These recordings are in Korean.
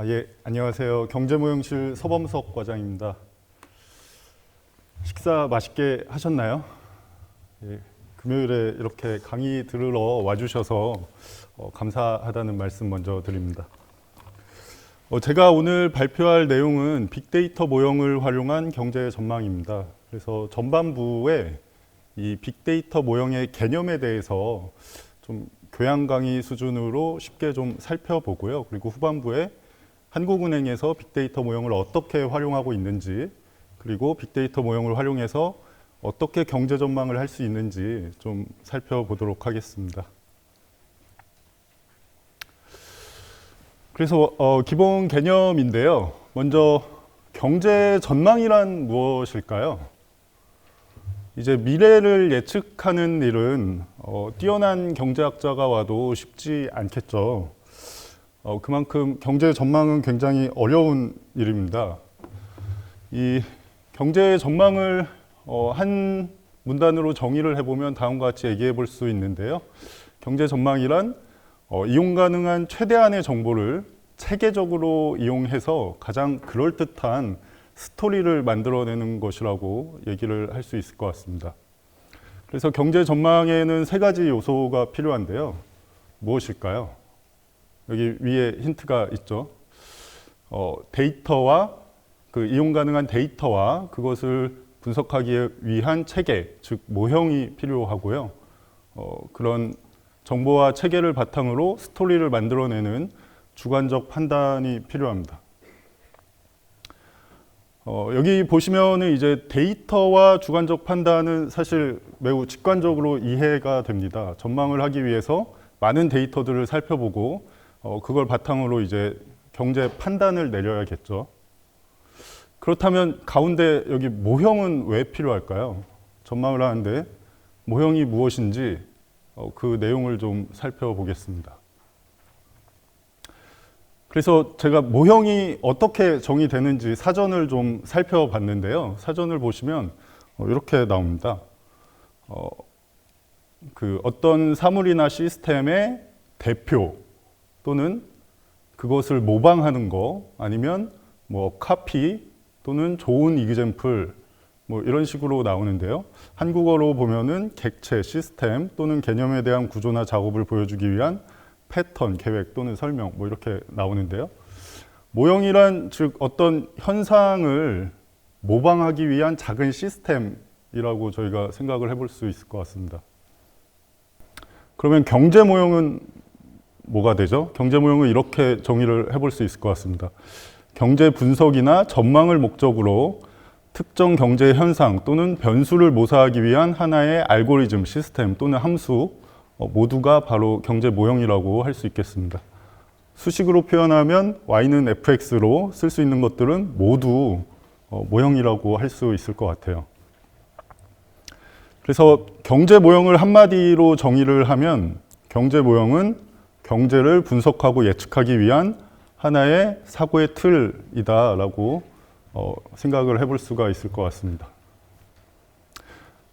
예, 안녕하세요. 경제모형실 서범석 과장입니다. 식사 맛있게 하셨나요? 예, 금요일에 이렇게 강의 들으러 와주셔서 감사하다는 말씀 먼저 드립니다. 제가 오늘 발표할 내용은 빅데이터 모형을 활용한 경제 전망입니다. 그래서 전반부에 이 빅데이터 모형의 개념에 대해서 좀 교양 강의 수준으로 쉽게 좀 살펴보고요. 그리고 후반부에 한국은행에서 빅데이터 모형을 어떻게 활용하고 있는지, 그리고 빅데이터 모형을 활용해서 어떻게 경제 전망을 할 수 있는지 좀 살펴보도록 하겠습니다. 그래서 기본 개념인데요. 먼저 경제 전망이란 무엇일까요? 이제 미래를 예측하는 일은 뛰어난 경제학자가 와도 쉽지 않겠죠. 그만큼 경제 전망은 굉장히 어려운 일입니다. 이 경제 전망을 한 문단으로 정의를 해보면 다음과 같이 얘기해 볼 수 있는데요. 경제 전망이란 이용 가능한 최대한의 정보를 체계적으로 이용해서 가장 그럴듯한 스토리를 만들어내는 것이라고 얘기를 할 수 있을 것 같습니다. 그래서 경제 전망에는 세 가지 요소가 필요한데요. 무엇일까요? 여기 위에 힌트가 있죠. 데이터와 그 이용 가능한 데이터와 그것을 분석하기 위한 체계, 즉 모형이 필요하고요. 그런 정보와 체계를 바탕으로 스토리를 만들어내는 주관적 판단이 필요합니다. 여기 보시면은 이제 데이터와 주관적 판단은 사실 매우 직관적으로 이해가 됩니다. 전망을 하기 위해서 많은 데이터들을 살펴보고 그걸 바탕으로 이제 경제 판단을 내려야겠죠. 그렇다면 가운데 여기 모형은 왜 필요할까요? 전망을 하는데 모형이 무엇인지 그 내용을 좀 살펴보겠습니다. 그래서 제가 모형이 어떻게 정의되는지 사전을 좀 살펴봤는데요. 사전을 보시면 이렇게 나옵니다. 그 어떤 사물이나 시스템의 대표 또는 그것을 모방하는 거, 아니면 뭐 카피 또는 좋은 이그젬플 뭐 이런 식으로 나오는데요. 한국어로 보면은 객체, 시스템 또는 개념에 대한 구조나 작업을 보여주기 위한 패턴, 계획 또는 설명 뭐 이렇게 나오는데요. 모형이란 즉 어떤 현상을 모방하기 위한 작은 시스템이라고 저희가 생각을 해볼 수 있을 것 같습니다. 그러면 경제 모형은 뭐가 되죠? 경제 모형은 이렇게 정의를 해볼 수 있을 것 같습니다. 경제 분석이나 전망을 목적으로 특정 경제 현상 또는 변수를 모사하기 위한 하나의 알고리즘, 시스템 또는 함수 모두가 바로 경제 모형이라고 할 수 있겠습니다. 수식으로 표현하면 y는 fx로 쓸 수 있는 것들은 모두 모형이라고 할 수 있을 것 같아요. 그래서 경제 모형을 한마디로 정의를 하면 경제 모형은 경제를 분석하고 예측하기 위한 하나의 사고의 틀이다라고 생각을 해볼 수가 있을 것 같습니다.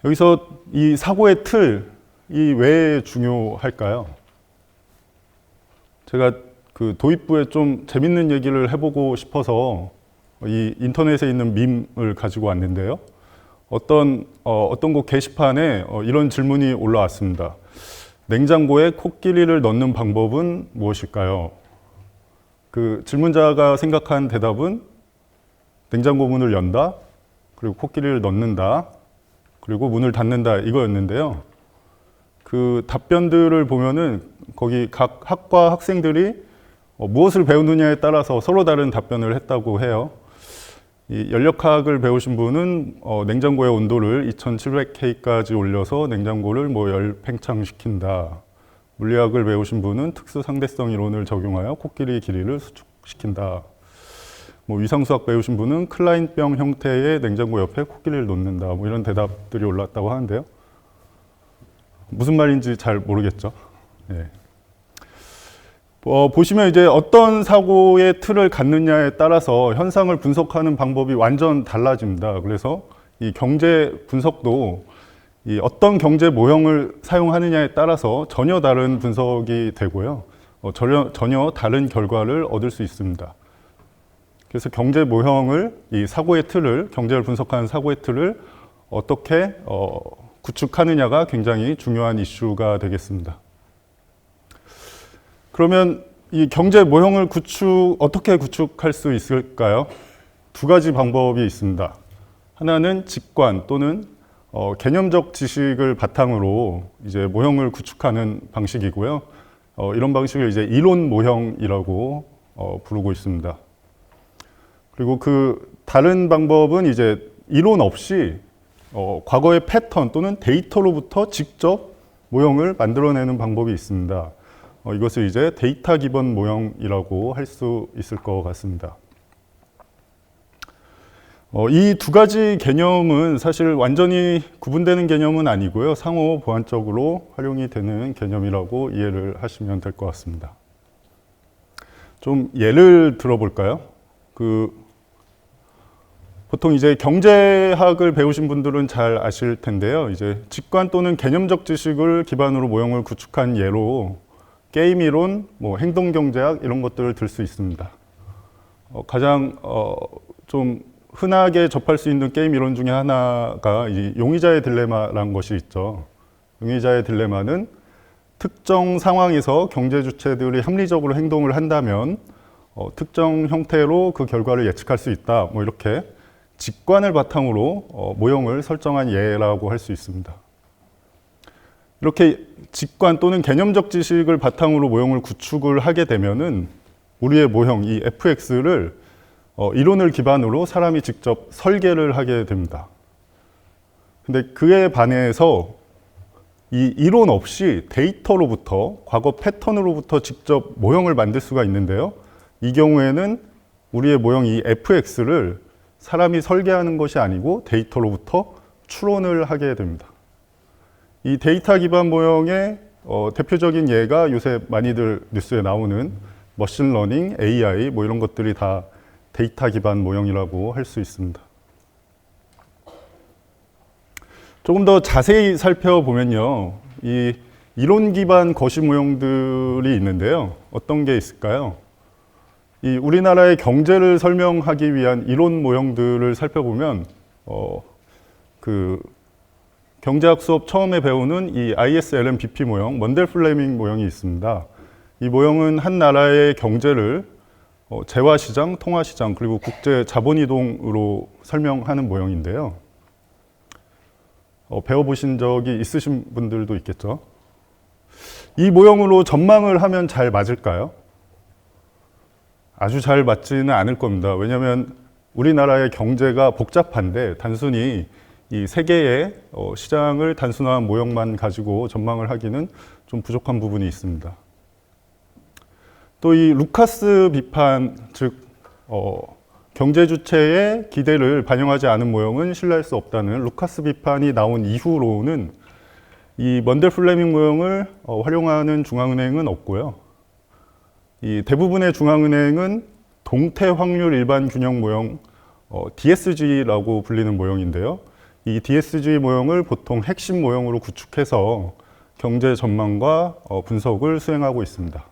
여기서 이 사고의 틀이 왜 중요할까요? 제가 그 도입부에 좀 재밌는 얘기를 해보고 싶어서 이 인터넷에 있는 밈을 가지고 왔는데요. 어떤 곳 게시판에 이런 질문이 올라왔습니다. 냉장고에 코끼리를 넣는 방법은 무엇일까요? 그 질문자가 생각한 대답은 냉장고 문을 연다, 그리고 코끼리를 넣는다, 그리고 문을 닫는다 이거였는데요. 그 답변들을 보면은 거기 각 학과 학생들이 무엇을 배우느냐에 따라서 서로 다른 답변을 했다고 해요. 이 연력학을 배우신 분은 냉장고의 온도를 2700K까지 올려서 냉장고를 뭐 열팽창시킨다. 물리학을 배우신 분은 특수 상대성 이론을 적용하여 코끼리 길이를 수축시킨다. 뭐 위상수학 배우신 분은 클라인병 형태의 냉장고 옆에 코끼리를 놓는다. 뭐 이런 대답들이 올랐다고 하는데요. 무슨 말인지 잘 모르겠죠. 예. 보시면 이제 어떤 사고의 틀을 갖느냐에 따라서 현상을 분석하는 방법이 완전 달라집니다. 그래서 이 경제 분석도 이 어떤 경제 모형을 사용하느냐에 따라서 전혀 다른 분석이 되고요. 전혀 다른 결과를 얻을 수 있습니다. 그래서 경제 모형을, 이 사고의 틀을, 경제를 분석하는 사고의 틀을 어떻게 구축하느냐가 굉장히 중요한 이슈가 되겠습니다. 그러면 이 경제 모형을 어떻게 구축할 수 있을까요? 두 가지 방법이 있습니다. 하나는 직관 또는 개념적 지식을 바탕으로 이제 모형을 구축하는 방식이고요. 이런 방식을 이제 이론 모형이라고 부르고 있습니다. 그리고 그 다른 방법은 이제 이론 없이 과거의 패턴 또는 데이터로부터 직접 모형을 만들어내는 방법이 있습니다. 이것을 이제 데이터 기반 모형이라고 할 수 있을 것 같습니다. 이 두 가지 개념은 사실 완전히 구분되는 개념은 아니고요. 상호 보완적으로 활용이 되는 개념이라고 이해를 하시면 될 것 같습니다. 좀 예를 들어볼까요? 보통 이제 경제학을 배우신 분들은 잘 아실 텐데요. 이제 직관 또는 개념적 지식을 기반으로 모형을 구축한 예로 게임 이론, 행동 경제학 이런 것들을 들 수 있습니다. 가장 좀 흔하게 접할 수 있는 게임 이론 중에 하나가 이 용의자의 딜레마라는 것이 있죠. 용의자의 딜레마는 특정 상황에서 경제 주체들이 합리적으로 행동을 한다면 특정 형태로 그 결과를 예측할 수 있다. 이렇게 직관을 바탕으로 모형을 설정한 예라고 할 수 있습니다. 이렇게 직관 또는 개념적 지식을 바탕으로 모형을 구축을 하게 되면은 우리의 모형, 이 fx를 이론을 기반으로 사람이 직접 설계를 하게 됩니다. 근데 그에 반해서 이 이론 없이 데이터로부터, 과거 패턴으로부터 직접 모형을 만들 수가 있는데요. 이 경우에는 우리의 모형 이 fx를 사람이 설계하는 것이 아니고 데이터로부터 추론을 하게 됩니다. 이 데이터 기반 모형의 대표적인 예가 요새 많이들 뉴스에 나오는 머신러닝, AI 이런 것들이 다 데이터 기반 모형이라고 할 수 있습니다. 조금 더 자세히 살펴보면요. 이 이론 기반 거시 모형들이 있는데요. 어떤 게 있을까요? 이 우리나라의 경제를 설명하기 위한 이론 모형들을 살펴보면 경제학 수업 처음에 배우는 이 ISLM-BP 모형, 먼델 플레밍 모형이 있습니다. 이 모형은 한 나라의 경제를 재화시장, 통화시장, 그리고 국제 자본이동으로 설명하는 모형인데요. 배워보신 적이 있으신 분들도 있겠죠. 이 모형으로 전망을 하면 잘 맞을까요? 아주 잘 맞지는 않을 겁니다. 왜냐하면 우리나라의 경제가 복잡한데 단순히 이 세계의 시장을 단순한 모형만 가지고 전망을 하기는 좀 부족한 부분이 있습니다. 또 이 루카스 비판, 즉 경제 주체의 기대를 반영하지 않은 모형은 신뢰할 수 없다는 루카스 비판이 나온 이후로는 이 먼델 플레밍 모형을 활용하는 중앙은행은 없고요. 이 대부분의 중앙은행은 동태 확률 일반 균형 모형 DSG라고 불리는 모형인데요. 이 DSG 모형을 보통 핵심 모형으로 구축해서 경제 전망과 분석을 수행하고 있습니다.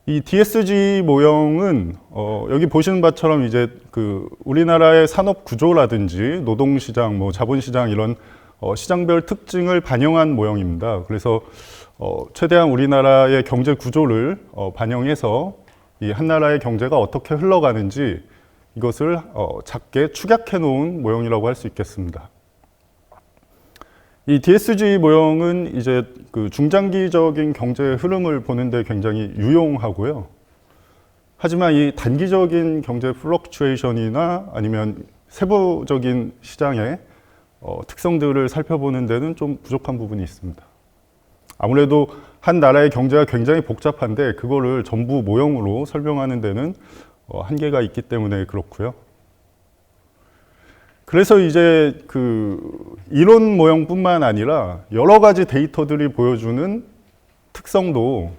이 DSG 모형은 여기 보시는 바처럼 이제 우리나라의 산업 구조라든지 노동시장, 자본시장 이런 시장별 특징을 반영한 모형입니다. 그래서 최대한 우리나라의 경제 구조를 반영해서 이 한 나라의 경제가 어떻게 흘러가는지 이것을 작게 축약해 놓은 모형이라고 할 수 있겠습니다. 이 DSG 모형은 이제 중장기적인 경제 흐름을 보는데 굉장히 유용하고요. 하지만 이 단기적인 경제 플럭추에이션이나 아니면 세부적인 시장의 특성들을 살펴보는 데는 좀 부족한 부분이 있습니다. 아무래도 한 나라의 경제가 굉장히 복잡한데 그거를 전부 모형으로 설명하는 데는 한계가 있기 때문에 그렇고요. 그래서 이제 이론 모형뿐만 아니라 여러 가지 데이터들이 보여주는 특성도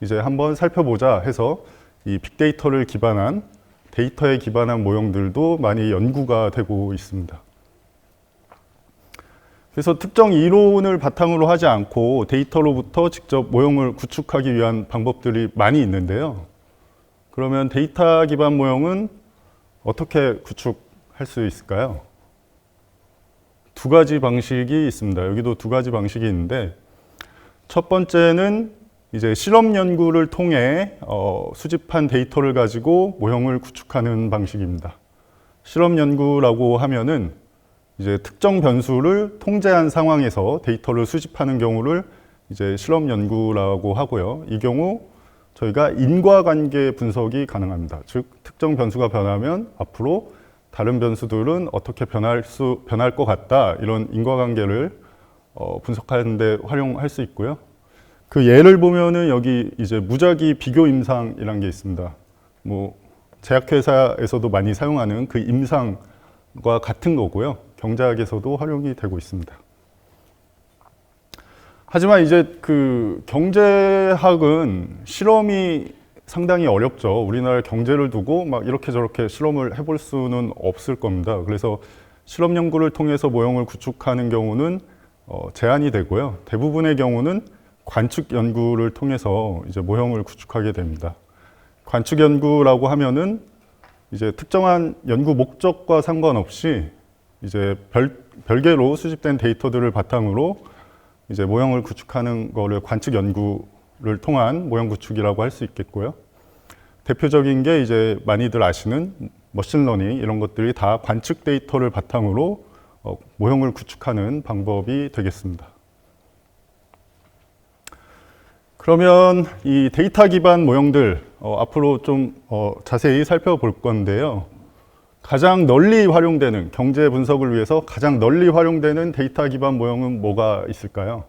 이제 한번 살펴보자 해서 이 빅데이터를 기반한 데이터에 기반한 모형들도 많이 연구가 되고 있습니다. 그래서 특정 이론을 바탕으로 하지 않고 데이터로부터 직접 모형을 구축하기 위한 방법들이 많이 있는데요. 그러면 데이터 기반 모형은 어떻게 구축할 수 있을까요? 두 가지 방식이 있습니다. 여기도 두 가지 방식이 있는데, 첫 번째는 이제 실험 연구를 통해 수집한 데이터를 가지고 모형을 구축하는 방식입니다. 실험 연구라고 하면은 이제 특정 변수를 통제한 상황에서 데이터를 수집하는 경우를 이제 실험 연구라고 하고요. 이 경우 저희가 인과관계 분석이 가능합니다. 즉 특정 변수가 변하면 앞으로 다른 변수들은 어떻게 변할 것 같다, 이런 인과관계를 분석하는 데 활용할 수 있고요. 그 예를 보면은 여기 이제 무작위 비교 임상이라는 게 있습니다. 뭐 제약회사에서도 많이 사용하는 그 임상과 같은 거고요. 경제학에서도 활용이 되고 있습니다. 하지만 이제 그 경제학은 실험이 상당히 어렵죠. 우리나라 경제를 두고 막 이렇게 저렇게 실험을 해볼 수는 없을 겁니다. 그래서 실험 연구를 통해서 모형을 구축하는 경우는 제한이 되고요. 대부분의 경우는 관측 연구를 통해서 이제 모형을 구축하게 됩니다. 관측 연구라고 하면은 이제 특정한 연구 목적과 상관없이 이제 별개로 수집된 데이터들을 바탕으로 이제 모형을 구축하는 거를 관측 연구를 통한 모형 구축이라고 할 수 있겠고요. 대표적인 게 이제 많이들 아시는 머신러닝, 이런 것들이 다 관측 데이터를 바탕으로 모형을 구축하는 방법이 되겠습니다. 그러면 이 데이터 기반 모형들 앞으로 좀 자세히 살펴볼 건데요. 가장 널리 활용되는, 경제 분석을 위해서 가장 널리 활용되는 데이터 기반 모형은 뭐가 있을까요?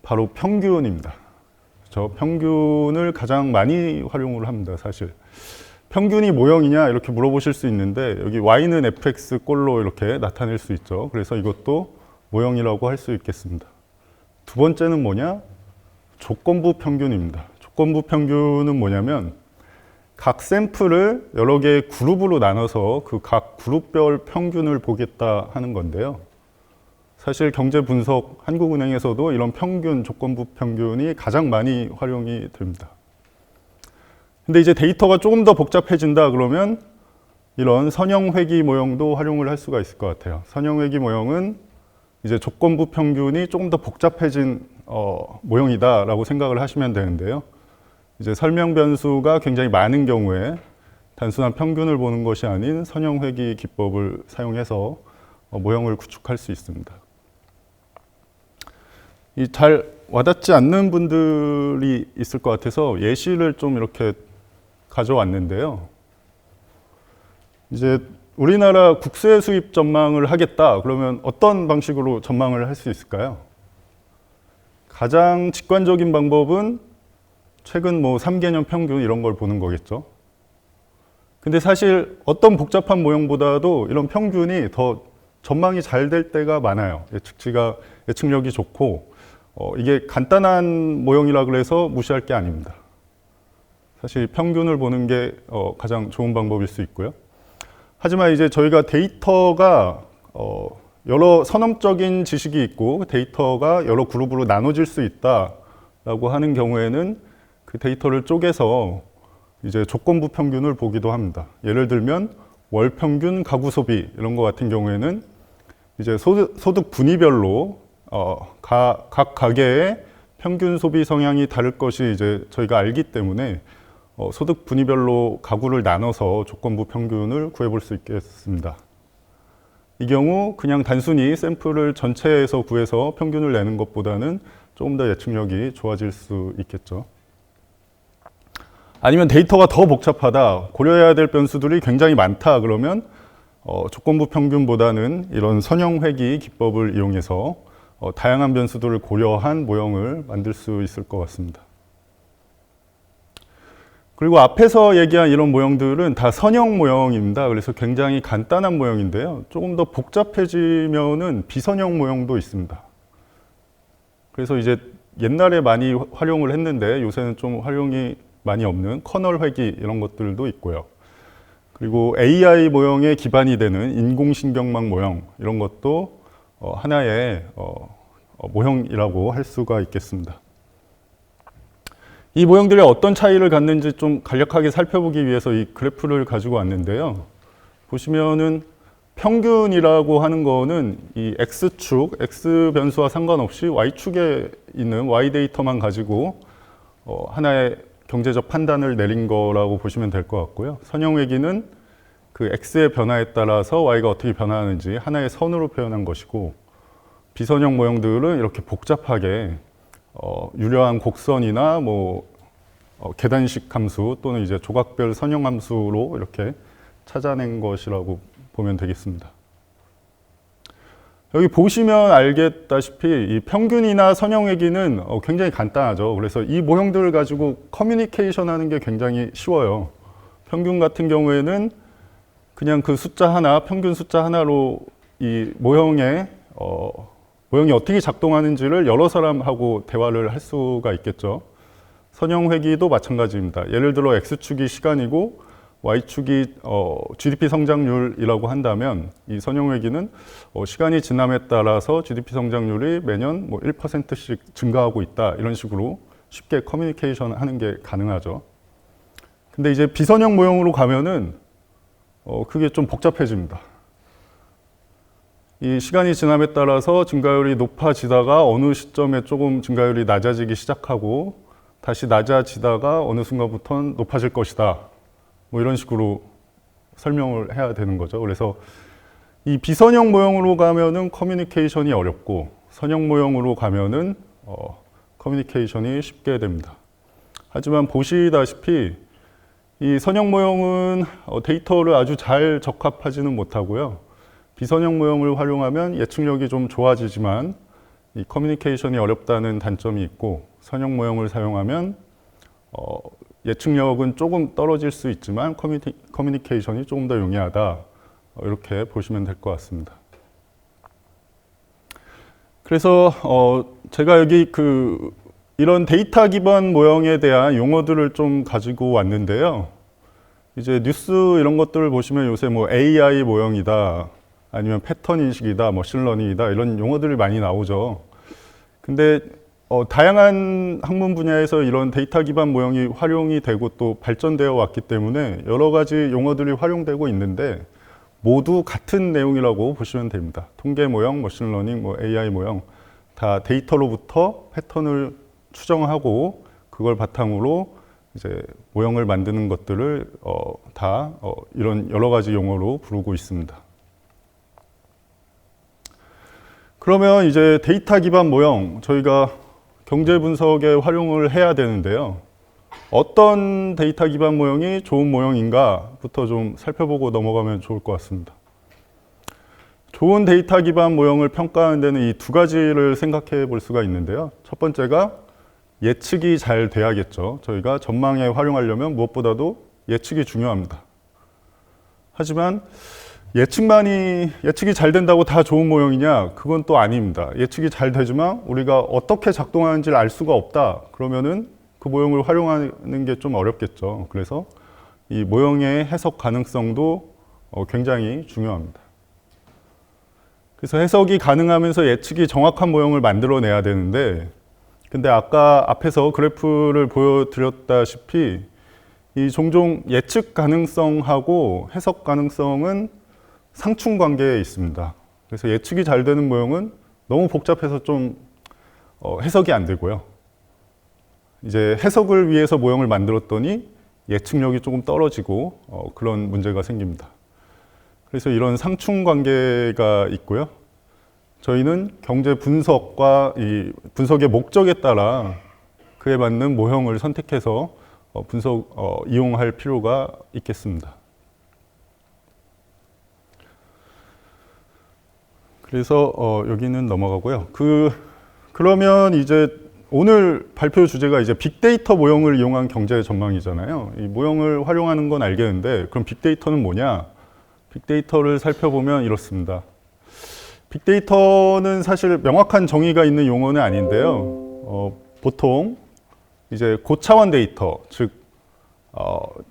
바로 평균입니다. 저 평균을 가장 많이 활용을 합니다, 사실. 평균이 모형이냐 이렇게 물어보실 수 있는데, 여기 y는 fx 꼴로 이렇게 나타낼 수 있죠. 그래서 이것도 모형이라고 할 수 있겠습니다. 두 번째는 뭐냐? 조건부 평균입니다. 조건부 평균은 뭐냐면 각 샘플을 여러 개의 그룹으로 나눠서 그 각 그룹별 평균을 보겠다 하는 건데요. 사실 경제 분석, 한국은행에서도 이런 평균, 조건부 평균이 가장 많이 활용이 됩니다. 근데 이제 데이터가 조금 더 복잡해진다 그러면 이런 선형회귀 모형도 활용을 할 수가 있을 것 같아요. 선형회귀 모형은 이제 조건부 평균이 조금 더 복잡해진 모형이다라고 생각을 하시면 되는데요. 이제 설명 변수가 굉장히 많은 경우에 단순한 평균을 보는 것이 아닌 선형회귀 기법을 사용해서 모형을 구축할 수 있습니다. 잘 와닿지 않는 분들이 있을 것 같아서 예시를 좀 이렇게 가져왔는데요. 이제 우리나라 국세 수입 전망을 하겠다 그러면 어떤 방식으로 전망을 할 수 있을까요? 가장 직관적인 방법은 최근 뭐 3개년 평균 이런 걸 보는 거겠죠. 근데 사실 어떤 복잡한 모형보다도 이런 평균이 더 전망이 잘 될 때가 많아요. 예측력이 좋고 이게 간단한 모형이라 그래서 무시할 게 아닙니다. 사실 평균을 보는 게 가장 좋은 방법일 수 있고요. 하지만 이제 저희가 데이터가 여러 선험적인 지식이 있고 데이터가 여러 그룹으로 나눠질 수 있다라고 하는 경우에는 그 데이터를 쪼개서 이제 조건부 평균을 보기도 합니다. 예를 들면 월 평균 가구 소비 이런 것 같은 경우에는 이제 소득 분위별로 각 가계의 평균 소비 성향이 다를 것이 이제 저희가 알기 때문에 소득 분위별로 가구를 나눠서 조건부 평균을 구해볼 수 있겠습니다. 이 경우 그냥 단순히 샘플을 전체에서 구해서 평균을 내는 것보다는 조금 더 예측력이 좋아질 수 있겠죠. 아니면 데이터가 더 복잡하다, 고려해야 될 변수들이 굉장히 많다 그러면 조건부 평균보다는 이런 선형회귀 기법을 이용해서 다양한 변수들을 고려한 모형을 만들 수 있을 것 같습니다. 그리고 앞에서 얘기한 이런 모형들은 다 선형 모형입니다. 그래서 굉장히 간단한 모형인데요. 조금 더 복잡해지면은 비선형 모형도 있습니다. 그래서 이제 옛날에 많이 활용을 했는데 요새는 좀 활용이 많이 없는 커널 회귀 이런 것들도 있고요. 그리고 AI 모형에 기반이 되는 인공신경망 모형 이런 것도 하나의 모형이라고 할 수가 있겠습니다. 이 모형들이 어떤 차이를 갖는지 좀 간략하게 살펴보기 위해서 이 그래프를 가지고 왔는데요. 보시면은 평균이라고 하는 거는 이 X축, X 변수와 상관없이 Y축에 있는 Y 데이터만 가지고 하나의 경제적 판단을 내린 거라고 보시면 될 것 같고요. 선형회기는 그 X의 변화에 따라서 Y가 어떻게 변화하는지 하나의 선으로 표현한 것이고, 비선형 모형들은 이렇게 복잡하게 유려한 곡선이나 계단식 함수 또는 이제 조각별 선형 함수로 이렇게 찾아낸 것이라고 보면 되겠습니다. 여기 보시면 알겠다시피 이 평균이나 선형회기는 굉장히 간단하죠. 그래서 이 모형들을 가지고 커뮤니케이션 하는 게 굉장히 쉬워요. 평균 같은 경우에는 그냥 그 숫자 하나, 평균 숫자 하나로 이 모형이 어떻게 작동하는지를 여러 사람하고 대화를 할 수가 있겠죠. 선형회기도 마찬가지입니다. 예를 들어 X축이 시간이고 Y축이 GDP 성장률이라고 한다면 이 선형회기는 시간이 지남에 따라서 GDP 성장률이 매년 1%씩 증가하고 있다, 이런 식으로 쉽게 커뮤니케이션 하는 게 가능하죠. 근데 이제 비선형 모형으로 가면은 그게 좀 복잡해집니다. 이 시간이 지남에 따라서 증가율이 높아지다가 어느 시점에 조금 증가율이 낮아지기 시작하고 다시 낮아지다가 어느 순간부터는 높아질 것이다, 이런 식으로 설명을 해야 되는 거죠. 그래서 이 비선형 모형으로 가면은 커뮤니케이션이 어렵고, 선형 모형으로 가면은 커뮤니케이션이 쉽게 됩니다. 하지만 보시다시피 이 선형 모형은 데이터를 아주 잘 적합하지는 못하고요. 비선형 모형을 활용하면 예측력이 좀 좋아지지만 이 커뮤니케이션이 어렵다는 단점이 있고, 선형 모형을 사용하면 예측력은 조금 떨어질 수 있지만 커뮤니케이션이 조금 더 용이하다, 이렇게 보시면 될 것 같습니다. 그래서 제가 여기 이런 데이터 기반 모형에 대한 용어들을 좀 가지고 왔는데요. 이제 뉴스 이런 것들을 보시면 요새 AI 모형이다, 아니면 패턴 인식이다, 머신러닝이다, 이런 용어들이 많이 나오죠. 근데 다양한 학문 분야에서 이런 데이터 기반 모형이 활용이 되고 또 발전되어 왔기 때문에 여러 가지 용어들이 활용되고 있는데 모두 같은 내용이라고 보시면 됩니다. 통계 모형, 머신러닝, AI 모형 다 데이터로부터 패턴을 추정하고 그걸 바탕으로 이제 모형을 만드는 것들을 다 이런 여러 가지 용어로 부르고 있습니다. 그러면 이제 데이터 기반 모형, 저희가 경제 분석에 활용을 해야 되는데요. 어떤 데이터 기반 모형이 좋은 모형인가부터 좀 살펴보고 넘어가면 좋을 것 같습니다. 좋은 데이터 기반 모형을 평가하는 데는 이 두 가지를 생각해 볼 수가 있는데요. 첫 번째가 예측이 잘 돼야겠죠. 저희가 전망에 활용하려면 무엇보다도 예측이 중요합니다. 하지만 예측이 잘 된다고 다 좋은 모형이냐? 그건 또 아닙니다. 예측이 잘 되지만 우리가 어떻게 작동하는지를 알 수가 없다. 그러면은 그 모형을 활용하는 게 좀 어렵겠죠. 그래서 이 모형의 해석 가능성도 굉장히 중요합니다. 그래서 해석이 가능하면서 예측이 정확한 모형을 만들어내야 되는데, 근데 아까 앞에서 그래프를 보여드렸다시피 이 종종 예측 가능성하고 해석 가능성은 상충 관계에 있습니다. 그래서 예측이 잘 되는 모형은 너무 복잡해서 좀 해석이 안 되고요. 이제 해석을 위해서 모형을 만들었더니 예측력이 조금 떨어지고 그런 문제가 생깁니다. 그래서 이런 상충 관계가 있고요. 저희는 경제 분석과 이 분석의 목적에 따라 그에 맞는 모형을 선택해서 이용할 필요가 있겠습니다. 그래서 여기는 넘어가고요. 그러면 이제 오늘 발표 주제가 이제 빅데이터 모형을 이용한 경제 전망이잖아요. 이 모형을 활용하는 건 알겠는데 그럼 빅데이터는 뭐냐? 빅데이터를 살펴보면 이렇습니다. 빅데이터는 사실 명확한 정의가 있는 용어는 아닌데요. 보통 이제 고차원 데이터, 즉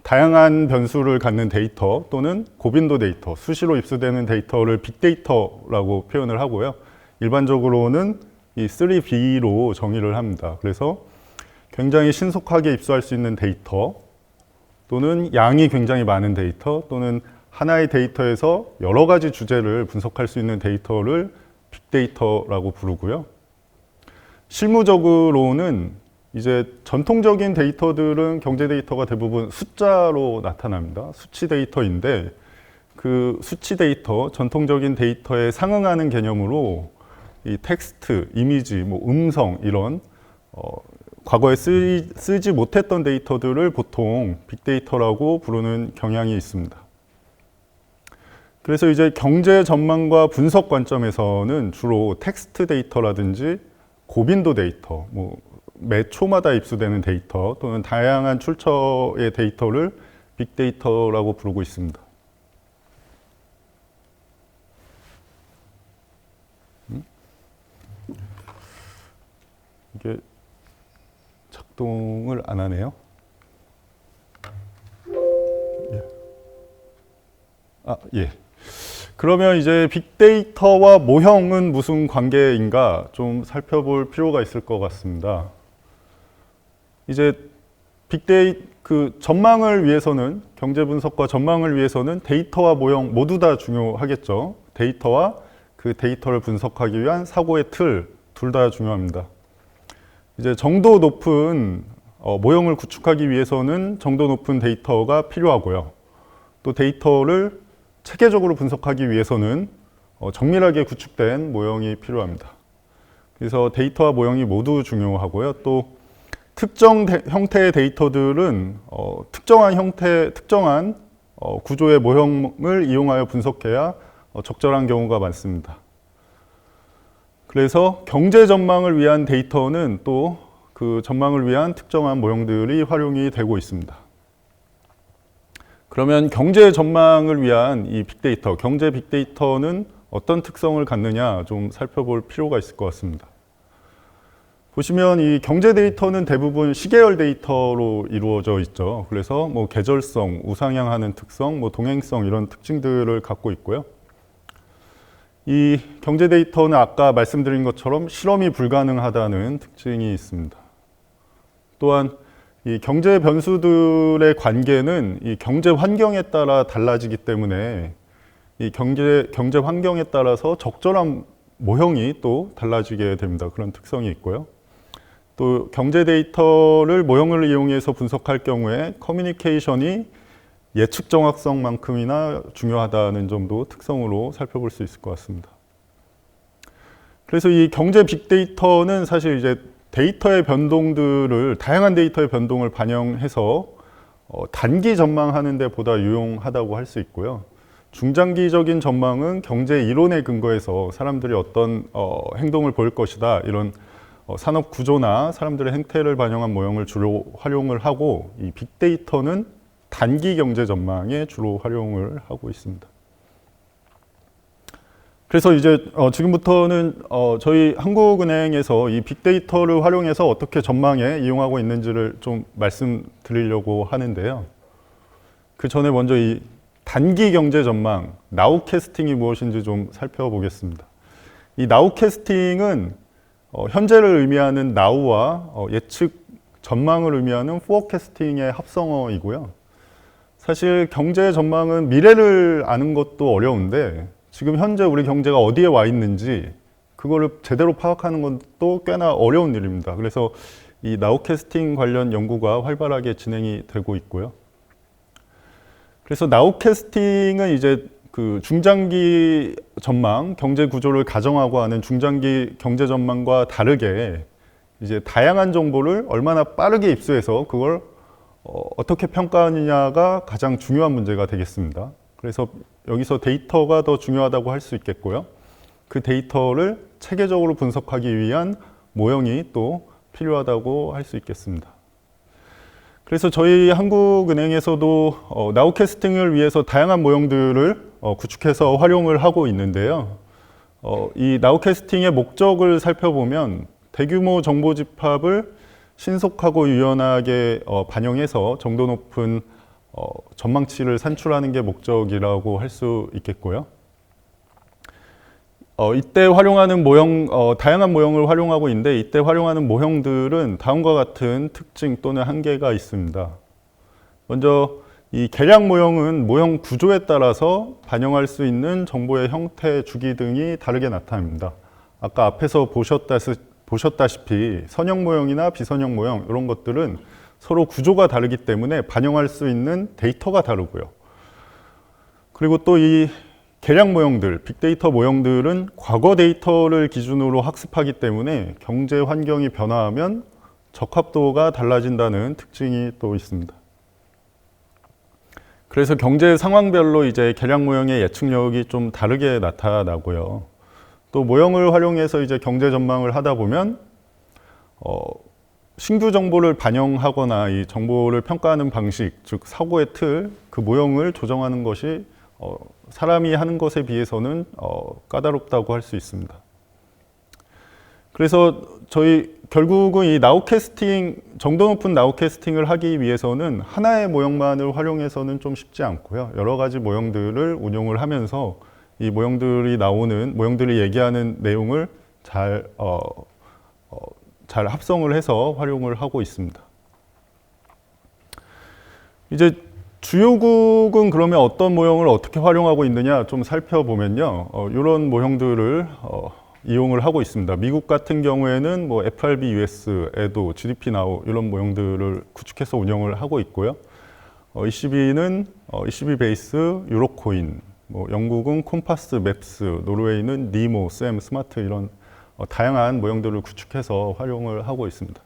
다양한 변수를 갖는 데이터 또는 고빈도 데이터, 수시로 입수되는 데이터를 빅데이터라고 표현을 하고요. 일반적으로는 이 3B로 정의를 합니다. 그래서 굉장히 신속하게 입수할 수 있는 데이터, 또는 양이 굉장히 많은 데이터, 또는 하나의 데이터에서 여러 가지 주제를 분석할 수 있는 데이터를 빅데이터라고 부르고요. 실무적으로는 이제 전통적인 데이터들은 경제 데이터가 대부분 숫자로 나타납니다. 수치 데이터인데 그 수치 데이터, 전통적인 데이터에 상응하는 개념으로 이 텍스트, 이미지, 뭐 음성 이런 과거에 쓰지 못했던 데이터들을 보통 빅데이터라고 부르는 경향이 있습니다. 그래서 이제 경제 전망과 분석 관점에서는 주로 텍스트 데이터라든지 고빈도 데이터, 뭐 매 초마다 입수되는 데이터 또는 다양한 출처의 데이터를 빅데이터라고 부르고 있습니다. 이게 작동을 안 하네요. 예. 그러면 이제 빅데이터와 모형은 무슨 관계인가 좀 살펴볼 필요가 있을 것 같습니다. 이제 그 전망을 위해서는, 경제 분석과 전망을 위해서는 데이터와 모형 모두 다 중요하겠죠. 데이터와 그 데이터를 분석하기 위한 사고의 틀, 둘 다 중요합니다. 이제 정도 높은 모형을 구축하기 위해서는 정도 높은 데이터가 필요하고요. 또 데이터를 체계적으로 분석하기 위해서는 정밀하게 구축된 모형이 필요합니다. 그래서 데이터와 모형이 모두 중요하고요. 또 특정 형태의 데이터들은 특정한 형태, 특정한 구조의 모형을 이용하여 분석해야 적절한 경우가 많습니다. 그래서 경제 전망을 위한 데이터는 또 그 전망을 위한 특정한 모형들이 활용이 되고 있습니다. 그러면 경제 전망을 위한 이 빅데이터, 경제 빅데이터는 어떤 특성을 갖느냐 좀 살펴볼 필요가 있을 것 같습니다. 보시면 이 경제 데이터는 대부분 시계열 데이터로 이루어져 있죠. 그래서 뭐 계절성, 우상향하는 특성, 뭐 동행성 이런 특징들을 갖고 있고요. 이 경제 데이터는 아까 말씀드린 것처럼 실험이 불가능하다는 특징이 있습니다. 또한 이 경제 변수들의 관계는 이 경제 환경에 따라 달라지기 때문에 이 경제 환경에 따라서 적절한 모형이 또 달라지게 됩니다. 그런 특성이 있고요. 또 경제 데이터를 모형을 이용해서 분석할 경우에 커뮤니케이션이 예측 정확성만큼이나 중요하다는 점도 특성으로 살펴볼 수 있을 것 같습니다. 그래서 이 경제 빅데이터는 사실 이제 데이터의 변동들을, 다양한 데이터의 변동을 반영해서 단기 전망하는 데 보다 유용하다고 할 수 있고요. 중장기적인 전망은 경제 이론에 근거해서 사람들이 어떤 행동을 보일 것이다, 이런 산업 구조나 사람들의 행태를 반영한 모형을 주로 활용을 하고, 이 빅데이터는 단기 경제 전망에 주로 활용을 하고 있습니다. 그래서 이제 지금부터는 저희 한국은행에서 이 빅데이터를 활용해서 어떻게 전망에 이용하고 있는지를 좀 말씀드리려고 하는데요. 그 전에 먼저 이 단기 경제 전망, 나우캐스팅이 무엇인지 좀 살펴보겠습니다. 이 나우캐스팅은 현재를 의미하는 now와 예측 전망을 의미하는 forecasting의 합성어이고요. 사실 경제 전망은 미래를 아는 것도 어려운데 지금 현재 우리 경제가 어디에 와 있는지 그거를 제대로 파악하는 것도 꽤나 어려운 일입니다. 그래서 이 나우캐스팅 관련 연구가 활발하게 진행이 되고 있고요. 그래서 나우캐스팅은 이제 그 중장기 전망, 경제 구조를 가정하고 하는 중장기 경제 전망과 다르게 이제 다양한 정보를 얼마나 빠르게 입수해서 그걸 어떻게 평가하느냐가 가장 중요한 문제가 되겠습니다. 그래서 여기서 데이터가 더 중요하다고 할 수 있겠고요. 그 데이터를 체계적으로 분석하기 위한 모형이 또 필요하다고 할 수 있겠습니다. 그래서 저희 한국은행에서도 나우캐스팅을 위해서 다양한 모형들을 구축해서 활용을 하고 있는데요. 이 나우캐스팅의 목적을 살펴보면 대규모 정보 집합을 신속하고 유연하게 반영해서 정도 높은 전망치를 산출하는 게 목적이라고 할 수 있겠고요. 이때 활용하는 모형, 다양한 모형을 활용하고 있는데 이때 활용하는 모형들은 다음과 같은 특징 또는 한계가 있습니다. 먼저 이 계량 모형은 모형 구조에 따라서 반영할 수 있는 정보의 형태, 주기 등이 다르게 나타납니다. 아까 앞에서 보셨다시피 선형 모형이나 비선형 모형 이런 것들은 서로 구조가 다르기 때문에 반영할 수 있는 데이터가 다르고요. 그리고 또 이 계량 모형들, 빅데이터 모형들은 과거 데이터를 기준으로 학습하기 때문에 경제 환경이 변화하면 적합도가 달라진다는 특징이 또 있습니다. 그래서 경제 상황별로 이제 계량 모형의 예측력이 좀 다르게 나타나고요. 또 모형을 활용해서 이제 경제 전망을 하다 보면 신규 정보를 반영하거나 이 정보를 평가하는 방식, 즉 사고의 틀, 그 모형을 조정하는 것이 사람이 하는 것에 비해서는 까다롭다고 할 수 있습니다. 그래서 저희 결국은 이 나우캐스팅, 정도 높은 나우캐스팅을 하기 위해서는 하나의 모형만을 활용해서는 좀 쉽지 않고요. 여러 가지 모형들을 운용을 하면서 이 모형들이 얘기하는 내용을 잘 합성을 해서 활용을 하고 있습니다. 이제 주요국은 그러면 어떤 모형을 어떻게 활용하고 있느냐 좀 살펴보면요. 이런 모형들을 이용을 하고 있습니다. 미국 같은 경우에는 뭐 FRB US, 에도, GDP 나우 이런 모형들을 구축해서 운영을 하고 있고요. ECB는 ECB 베이스, 유로코인, 뭐 영국은 콤파스, 맵스, 노르웨이는 니모, 샘, 스마트 이런 다양한 모형들을 구축해서 활용을 하고 있습니다.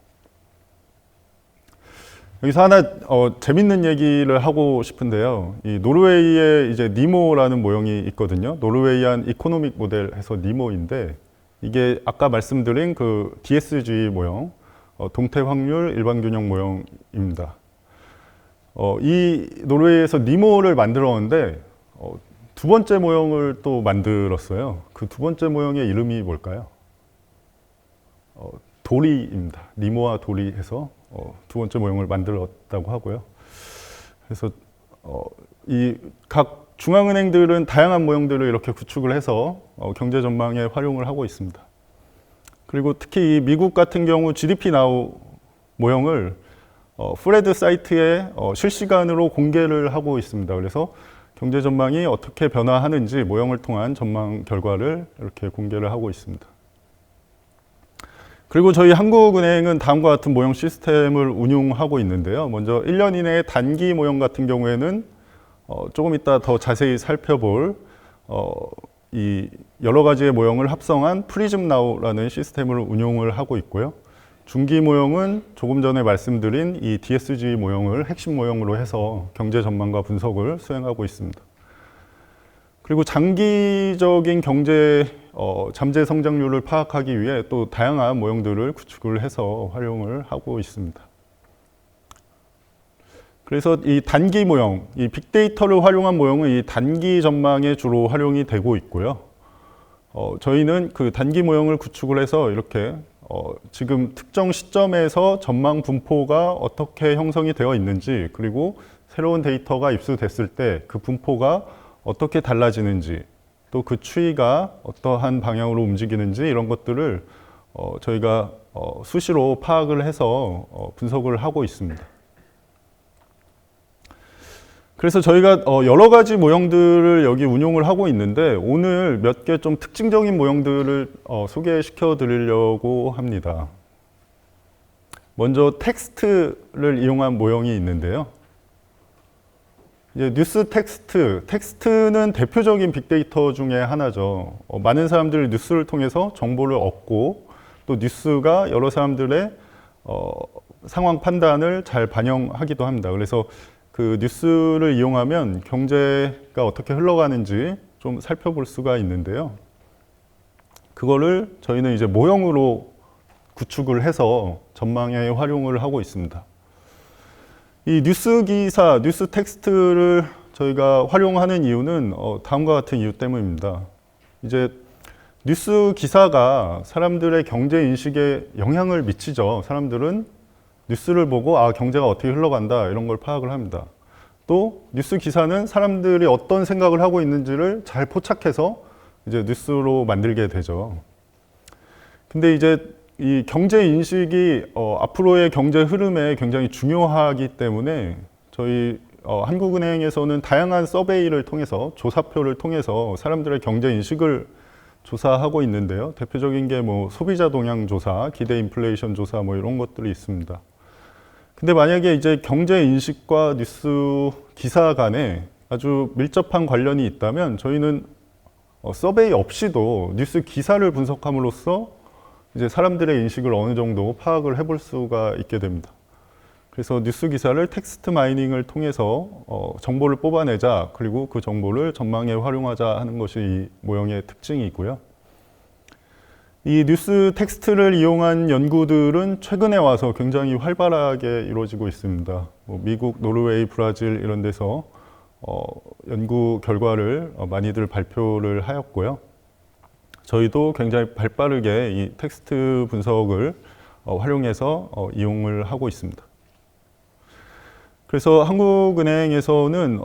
여기서 하나 재밌는 얘기를 하고 싶은데요. 이 노르웨이에 이제 니모라는 모형이 있거든요. 노르웨이안 이코노믹 모델 해서 니모인데 이게 아까 말씀드린 그 DSG 모형, 동태 확률 일반 균형 모형입니다. 이 노르웨이에서 니모를 만들었는데 두 번째 모형을 또 만들었어요. 그 두 번째 모형의 이름이 뭘까요? 도리입니다. 니모와 도리 해서 두 번째 모형을 만들었다고 하고요. 그래서 이 각 중앙은행들은 다양한 모형들을 이렇게 구축을 해서 경제 전망에 활용을 하고 있습니다. 그리고 특히 이 미국 같은 경우 GDP 나우 모형을 프레드 사이트에 실시간으로 공개를 하고 있습니다. 그래서 경제 전망이 어떻게 변화하는지 모형을 통한 전망 결과를 이렇게 공개를 하고 있습니다. 그리고 저희 한국은행은 다음과 같은 모형 시스템을 운용하고 있는데요. 먼저 1년 이내의 단기 모형 같은 경우에는 조금 이따 더 자세히 살펴볼 이 여러 가지의 모형을 합성한 프리즘 나우라는 시스템을 운용을 하고 있고요. 중기 모형은 조금 전에 말씀드린 이 DSG 모형을 핵심 모형으로 해서 경제 전망과 분석을 수행하고 있습니다. 그리고 장기적인 경제 잠재 성장률을 파악하기 위해 또 다양한 모형들을 구축을 해서 활용을 하고 있습니다. 그래서 이 단기 모형, 이 빅데이터를 활용한 모형은 이 단기 전망에 주로 활용이 되고 있고요. 저희는 그 단기 모형을 구축을 해서 이렇게 지금 특정 시점에서 전망 분포가 어떻게 형성이 되어 있는지, 그리고 새로운 데이터가 입수됐을 때 그 분포가 어떻게 달라지는지, 또 그 추이가 어떠한 방향으로 움직이는지 이런 것들을 저희가 수시로 파악을 해서 분석을 하고 있습니다. 그래서 저희가 여러 가지 모형들을 여기 운용을 하고 있는데 오늘 몇 개 좀 특징적인 모형들을 소개시켜 드리려고 합니다. 먼저 텍스트를 이용한 모형이 있는데요. 이제 뉴스 텍스트는 대표적인 빅데이터 중에 하나죠. 많은 사람들이 뉴스를 통해서 정보를 얻고 또 뉴스가 여러 사람들의 상황 판단을 잘 반영하기도 합니다. 그래서 그 뉴스를 이용하면 경제가 어떻게 흘러가는지 좀 살펴볼 수가 있는데요. 그거를 저희는 이제 모형으로 구축을 해서 전망에 활용을 하고 있습니다. 이 뉴스 기사, 뉴스 텍스트를 저희가 활용하는 이유는 다음과 같은 이유 때문입니다. 이제 뉴스 기사가 사람들의 경제 인식에 영향을 미치죠. 사람들은 뉴스를 보고 경제가 어떻게 흘러간다 이런 걸 파악을 합니다. 또 뉴스 기사는 사람들이 어떤 생각을 하고 있는지를 잘 포착해서 이제 뉴스로 만들게 되죠. 근데 이제 이 경제 인식이 앞으로의 경제 흐름에 굉장히 중요하기 때문에 저희 한국은행에서는 다양한 서베이를 통해서 조사표를 통해서 사람들의 경제 인식을 조사하고 있는데요. 대표적인 게 뭐 소비자 동향 조사, 기대 인플레이션 조사 뭐 이런 것들이 있습니다. 근데 만약에 이제 경제 인식과 뉴스 기사 간에 아주 밀접한 관련이 있다면 저희는 서베이 없이도 뉴스 기사를 분석함으로써 이제 사람들의 인식을 어느 정도 파악을 해볼 수가 있게 됩니다. 그래서 뉴스 기사를 텍스트 마이닝을 통해서 정보를 뽑아내자, 그리고 그 정보를 전망에 활용하자 하는 것이 이 모형의 특징이고요. 이 뉴스 텍스트를 이용한 연구들은 최근에 와서 굉장히 활발하게 이루어지고 있습니다. 미국, 노르웨이, 브라질 이런 데서 연구 결과를 많이들 발표를 하였고요. 저희도 굉장히 발빠르게 이 텍스트 분석을 활용해서 이용을 하고 있습니다. 그래서 한국은행에서는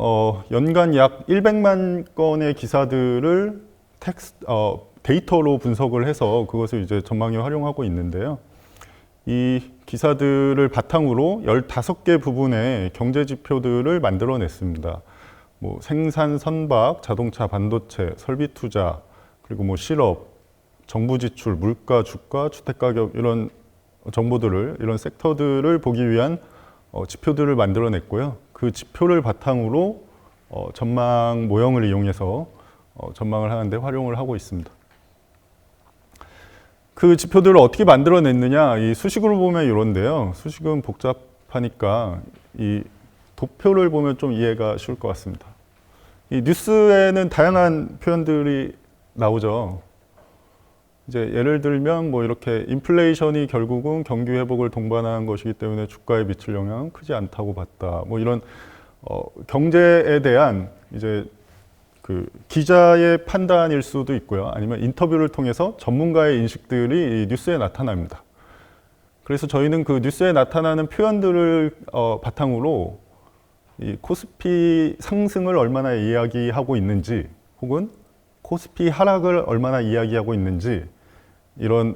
연간 약 100만 건의 기사들을 데이터로 분석을 해서 그것을 이제 전망에 활용하고 있는데요. 이 기사들을 바탕으로 15개 부분의 경제 지표들을 만들어냈습니다. 뭐 생산, 선박, 자동차, 반도체, 설비 투자, 그리고 뭐 실업, 정부 지출, 물가, 주가, 주택 가격 이런 정보들을, 이런 섹터들을 보기 위한 지표들을 만들어냈고요. 그 지표를 바탕으로 전망 모형을 이용해서 전망을 하는데 활용을 하고 있습니다. 그 지표들을 어떻게 만들어냈느냐, 이 수식으로 보면 이런데요. 수식은 복잡하니까 이 도표를 보면 좀 이해가 쉬울 것 같습니다. 이 뉴스에는 다양한 표현들이 나오죠. 이제 예를 들면 뭐 이렇게 인플레이션이 결국은 경기 회복을 동반한 것이기 때문에 주가에 미칠 영향은 크지 않다고 봤다. 뭐 이런 경제에 대한 이제 그 기자의 판단일 수도 있고요. 아니면 인터뷰를 통해서 전문가의 인식들이 이 뉴스에 나타납니다. 그래서 저희는 그 뉴스에 나타나는 표현들을 바탕으로 이 코스피 상승을 얼마나 이야기하고 있는지, 혹은 코스피 하락을 얼마나 이야기하고 있는지, 이런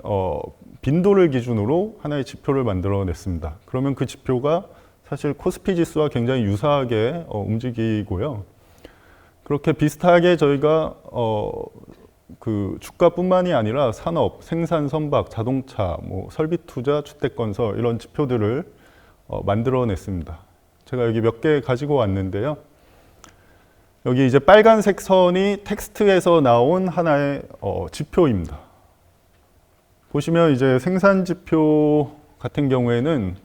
빈도를 기준으로 하나의 지표를 만들어냈습니다. 그러면 그 지표가 사실 코스피 지수와 굉장히 유사하게 움직이고요. 그렇게 비슷하게 저희가 그 주가뿐만이 아니라 산업, 생산, 선박, 자동차, 뭐 설비 투자, 주택 건설 이런 지표들을 만들어냈습니다. 제가 여기 몇 개 가지고 왔는데요. 여기 이제 빨간색 선이 텍스트에서 나온 하나의 지표입니다. 보시면 이제 생산 지표 같은 경우에는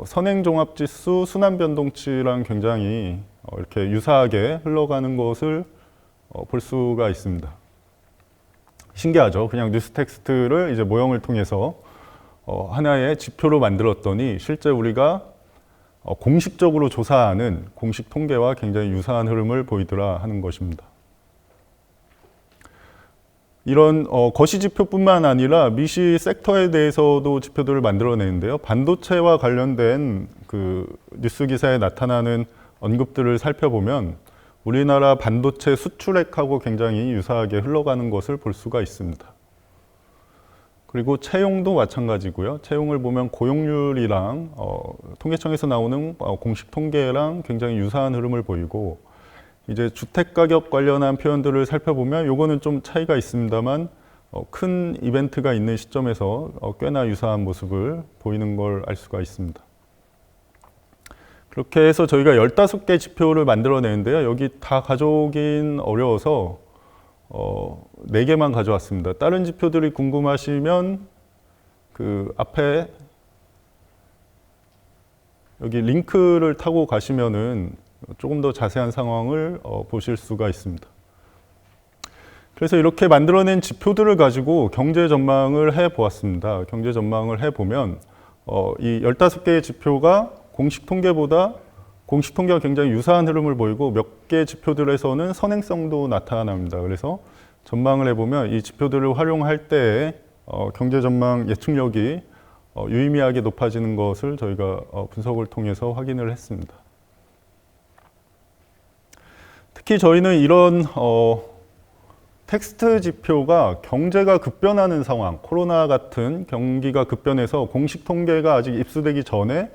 선행종합지수, 순환변동치랑 굉장히 이렇게 유사하게 흘러가는 것을 볼 수가 있습니다. 신기하죠? 그냥 뉴스 텍스트를 이제 모형을 통해서 하나의 지표로 만들었더니 실제 우리가 공식적으로 조사하는 공식 통계와 굉장히 유사한 흐름을 보이더라 하는 것입니다. 이런 거시지표뿐만 아니라 미시 섹터에 대해서도 지표들을 만들어내는데요. 반도체와 관련된 그 뉴스 기사에 나타나는 언급들을 살펴보면 우리나라 반도체 수출액하고 굉장히 유사하게 흘러가는 것을 볼 수가 있습니다. 그리고 채용도 마찬가지고요. 채용을 보면 고용률이랑 통계청에서 나오는 공식 통계랑 굉장히 유사한 흐름을 보이고, 이제 주택 가격 관련한 표현들을 살펴보면 요거는 좀 차이가 있습니다만 큰 이벤트가 있는 시점에서 꽤나 유사한 모습을 보이는 걸 알 수가 있습니다. 그렇게 해서 저희가 15개 지표를 만들어내는데요. 여기 다 가져오긴 어려워서 4개만 가져왔습니다. 다른 지표들이 궁금하시면 그 앞에 여기 링크를 타고 가시면은 조금 더 자세한 상황을 보실 수가 있습니다. 그래서 이렇게 만들어낸 지표들을 가지고 경제 전망을 해보았습니다. 경제 전망을 해보면 이 15개의 지표가 공식 통계보다 공식 통계와 굉장히 유사한 흐름을 보이고 몇 개 지표들에서는 선행성도 나타납니다. 그래서 전망을 해보면 이 지표들을 활용할 때 경제 전망 예측력이 유의미하게 높아지는 것을 저희가 분석을 통해서 확인을 했습니다. 특히 저희는 이런 텍스트 지표가 경제가 급변하는 상황, 코로나 같은 경기가 급변해서 공식 통계가 아직 입수되기 전에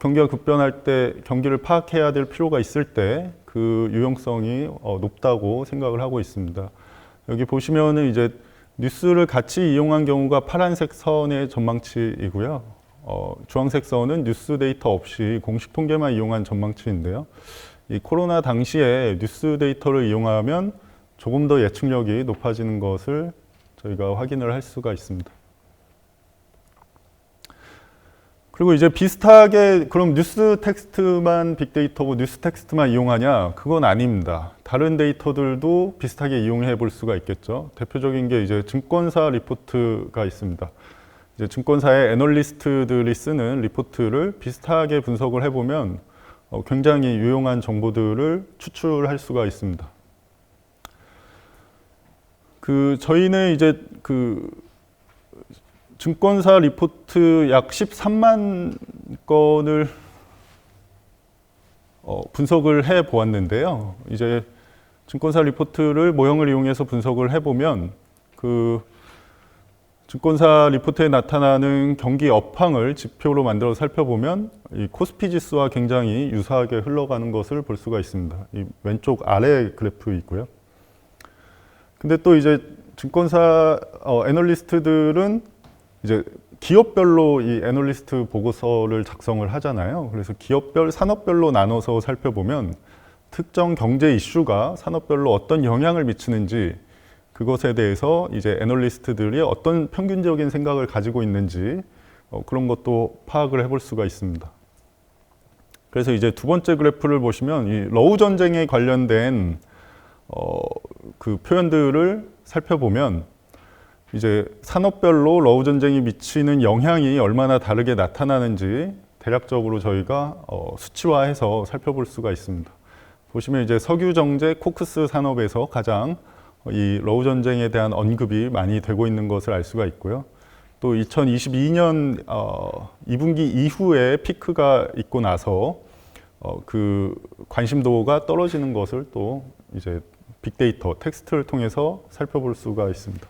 경기가 급변할 때 경기를 파악해야 될 필요가 있을 때 그 유용성이 높다고 생각을 하고 있습니다. 여기 보시면은 이제 뉴스를 같이 이용한 경우가 파란색 선의 전망치이고요. 주황색 선은 뉴스 데이터 없이 공식 통계만 이용한 전망치인데요. 이 코로나 당시에 뉴스 데이터를 이용하면 조금 더 예측력이 높아지는 것을 저희가 확인을 할 수가 있습니다. 그리고 이제 비슷하게 그럼 뉴스 텍스트만 빅데이터고 뉴스 텍스트만 이용하냐? 그건 아닙니다. 다른 데이터들도 비슷하게 이용해 볼 수가 있겠죠. 대표적인 게 이제 증권사 리포트가 있습니다. 이제 증권사의 애널리스트들이 쓰는 리포트를 비슷하게 분석을 해보면 굉장히 유용한 정보들을 추출할 수가 있습니다. 저희는 이제 증권사 리포트 약 13만 건을 분석을 해 보았는데요. 이제 증권사 리포트를 모형을 이용해서 분석을 해보면 증권사 리포트에 나타나는 경기 업황을 지표로 만들어 살펴보면 이 코스피 지수와 굉장히 유사하게 흘러가는 것을 볼 수가 있습니다. 이 왼쪽 아래 그래프 있고요. 근데 또 이제 증권사 애널리스트들은 이제 기업별로 이 애널리스트 보고서를 작성을 하잖아요. 그래서 기업별, 산업별로 나눠서 살펴보면 특정 경제 이슈가 산업별로 어떤 영향을 미치는지 그것에 대해서 이제 애널리스트들이 어떤 평균적인 생각을 가지고 있는지 그런 것도 파악을 해볼 수가 있습니다. 그래서 이제 두 번째 그래프를 보시면 이 러우 전쟁에 관련된 그 표현들을 살펴보면 이제 산업별로 러우 전쟁이 미치는 영향이 얼마나 다르게 나타나는지 대략적으로 저희가 수치화해서 살펴볼 수가 있습니다. 보시면 이제 석유 정제 코크스 산업에서 가장 이 러우 전쟁에 대한 언급이 많이 되고 있는 것을 알 수가 있고요. 또 2022년 2분기 이후에 피크가 있고 나서 그 관심도가 떨어지는 것을 또 이제 빅데이터, 텍스트를 통해서 살펴볼 수가 있습니다.